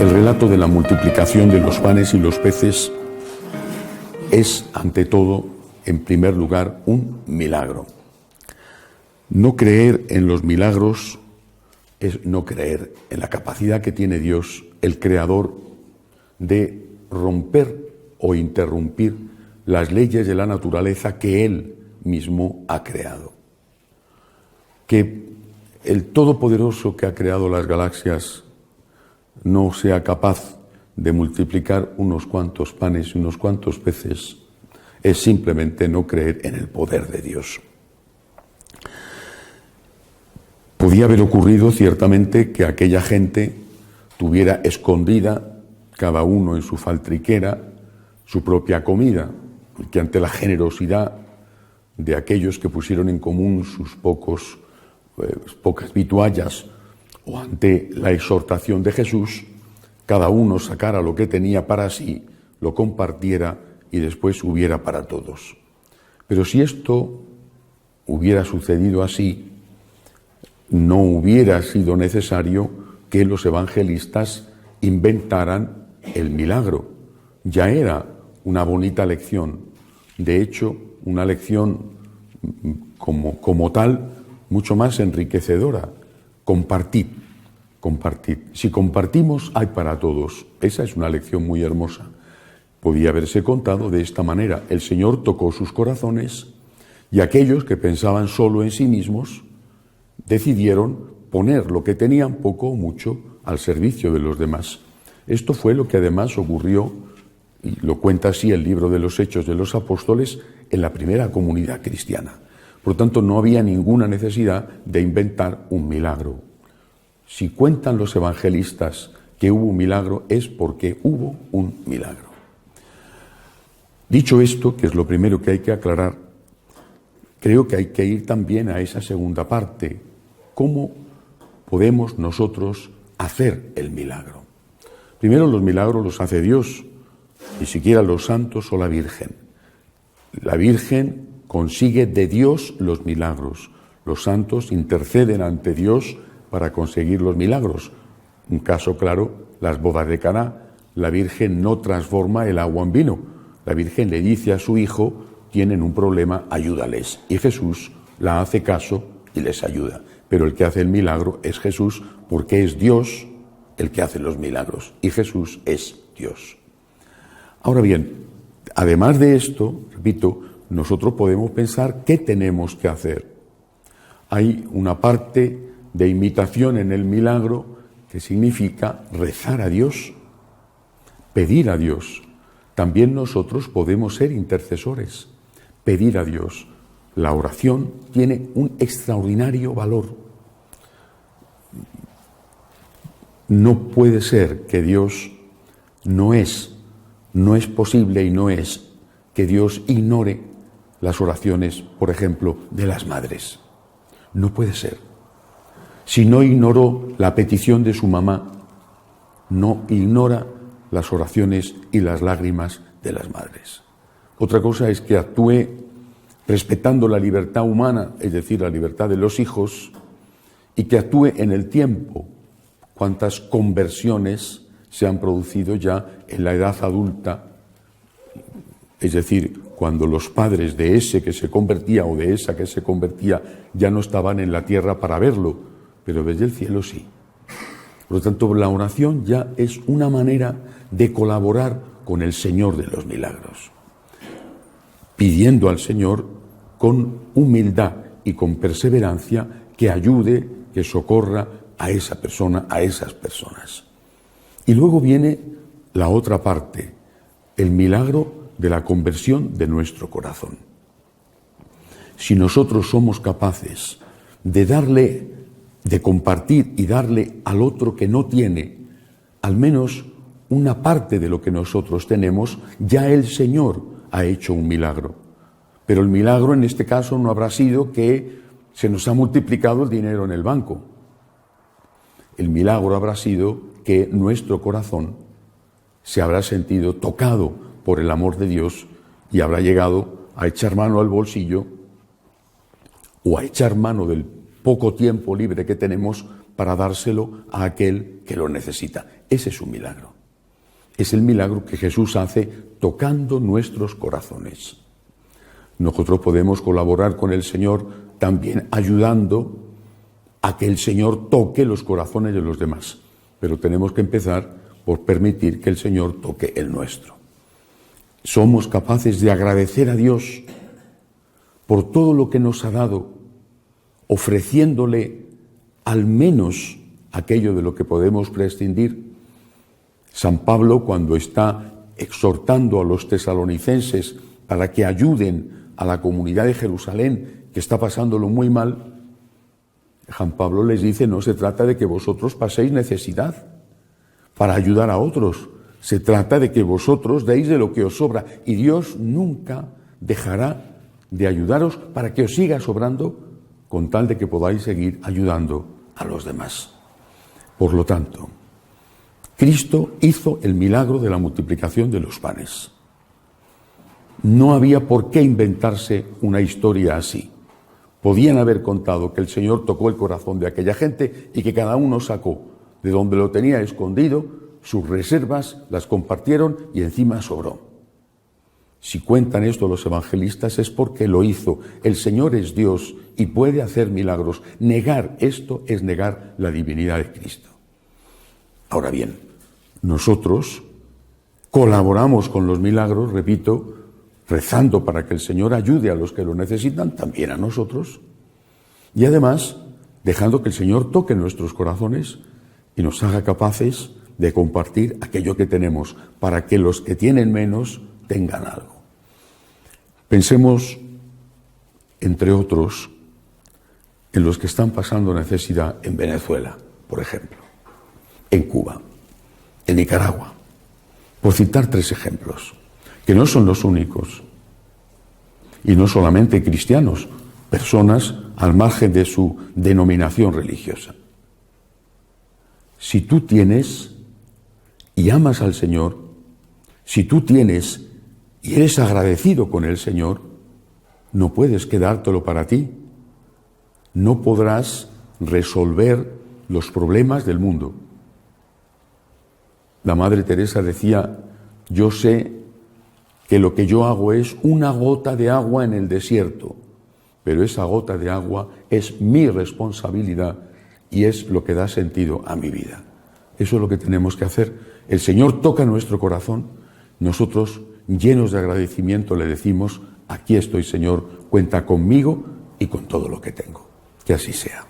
El relato de la multiplicación de los panes y los peces es, ante todo, en primer lugar, un milagro. No creer en los milagros es no creer en la capacidad que tiene Dios, el Creador, de romper o interrumpir las leyes de la naturaleza que Él mismo ha creado. Que el Todopoderoso que ha creado las galaxias no sea capaz de multiplicar unos cuantos panes y unos cuantos peces es simplemente no creer en el poder de Dios. Podía haber ocurrido ciertamente que aquella gente tuviera escondida, cada uno en su faltriquera, su propia comida, y que ante la generosidad de aquellos que pusieron en común sus pocas vituallas, o ante la exhortación de Jesús, cada uno sacara lo que tenía para sí, lo compartiera y después hubiera para todos. Pero si esto hubiera sucedido así, no hubiera sido necesario que los evangelistas inventaran el milagro. Ya era una bonita lección. De hecho, una lección como tal, mucho más enriquecedora. Compartid. Si compartimos, hay para todos. Esa es una lección muy hermosa. Podía haberse contado de esta manera. El Señor tocó sus corazones y aquellos que pensaban solo en sí mismos decidieron poner lo que tenían, poco o mucho, al servicio de los demás. Esto fue lo que además ocurrió, y lo cuenta así el libro de los Hechos de los Apóstoles, en la primera comunidad cristiana. Por lo tanto, no había ninguna necesidad de inventar un milagro. Si cuentan los evangelistas que hubo un milagro, es porque hubo un milagro. Dicho esto, que es lo primero que hay que aclarar, creo que hay que ir también a esa segunda parte. ¿Cómo podemos nosotros hacer el milagro? Primero, los milagros los hace Dios, ni siquiera los santos o la Virgen. La Virgen consigue de Dios los milagros. Los santos interceden ante Dios para conseguir los milagros. Un caso claro, las bodas de Caná. La Virgen no transforma el agua en vino. La Virgen le dice a su hijo: tienen un problema, ayúdales. Y Jesús la hace caso y les ayuda. Pero el que hace el milagro es Jesús, porque es Dios el que hace los milagros. Y Jesús es Dios. Ahora bien, además de esto, repito, nosotros podemos pensar qué tenemos que hacer. Hay una parte de imitación en el milagro que significa rezar a Dios, pedir a Dios. También nosotros podemos ser intercesores, pedir a Dios. La oración tiene un extraordinario valor. No puede ser que Dios no es posible y no es que Dios ignore las oraciones, por ejemplo, de las madres. No puede ser. Si no ignoró la petición de su mamá, no ignora las oraciones y las lágrimas de las madres. Otra cosa es que actúe respetando la libertad humana, es decir, la libertad de los hijos, y que actúe en el tiempo. Cuántas conversiones se han producido ya en la edad adulta, es decir, cuando los padres de ese que se convertía o de esa que se convertía ya no estaban en la tierra para verlo, pero desde el cielo sí. Por lo tanto, la oración ya es una manera de colaborar con el Señor de los milagros, pidiendo al Señor con humildad y con perseverancia que ayude, que socorra a esa persona, a esas personas. Y luego viene la otra parte, el milagro de la conversión de nuestro corazón. Si nosotros somos capaces de compartir y darle al otro que no tiene, al menos una parte de lo que nosotros tenemos, ya el Señor ha hecho un milagro. Pero el milagro en este caso no habrá sido que se nos ha multiplicado el dinero en el banco. El milagro habrá sido que nuestro corazón se habrá sentido tocado por el amor de Dios y habrá llegado a echar mano al bolsillo o a echar mano del poco tiempo libre que tenemos para dárselo a aquel que lo necesita. Ese es un milagro. Es el milagro que Jesús hace tocando nuestros corazones. Nosotros podemos colaborar con el Señor también ayudando a que el Señor toque los corazones de los demás. Pero tenemos que empezar por permitir que el Señor toque el nuestro. Somos capaces de agradecer a Dios por todo lo que nos ha dado, ofreciéndole al menos aquello de lo que podemos prescindir. San Pablo, cuando está exhortando a los tesalonicenses para que ayuden a la comunidad de Jerusalén, que está pasándolo muy mal, San Pablo les dice, no se trata de que vosotros paséis necesidad para ayudar a otros, se trata de que vosotros deis de lo que os sobra, y Dios nunca dejará de ayudaros para que os siga sobrando, con tal de que podáis seguir ayudando a los demás. Por lo tanto, Cristo hizo el milagro de la multiplicación de los panes. No había por qué inventarse una historia así. Podían haber contado que el Señor tocó el corazón de aquella gente y que cada uno sacó de donde lo tenía escondido sus reservas, las compartieron y encima sobró. Si cuentan esto los evangelistas es porque lo hizo. El Señor es Dios y puede hacer milagros. Negar esto es negar la divinidad de Cristo. Ahora bien, nosotros colaboramos con los milagros, repito, rezando para que el Señor ayude a los que lo necesitan, también a nosotros, y además dejando que el Señor toque nuestros corazones y nos haga capaces de compartir aquello que tenemos, para que los que tienen menos tengan algo. Pensemos, entre otros, en los que están pasando necesidad en Venezuela, por ejemplo, en Cuba, en Nicaragua, por citar 3 ejemplos, que no son los únicos, y no solamente cristianos, personas al margen de su denominación religiosa. Si tú tienes y amas al Señor, si tú tienes y eres agradecido con el Señor, no puedes quedártelo para ti. No podrás resolver los problemas del mundo. La Madre Teresa decía, yo sé que lo que yo hago es una gota de agua en el desierto, pero esa gota de agua es mi responsabilidad y es lo que da sentido a mi vida. Eso es lo que tenemos que hacer. El Señor toca nuestro corazón, nosotros, llenos de agradecimiento, le decimos, aquí estoy, Señor, cuenta conmigo y con todo lo que tengo. Que así sea.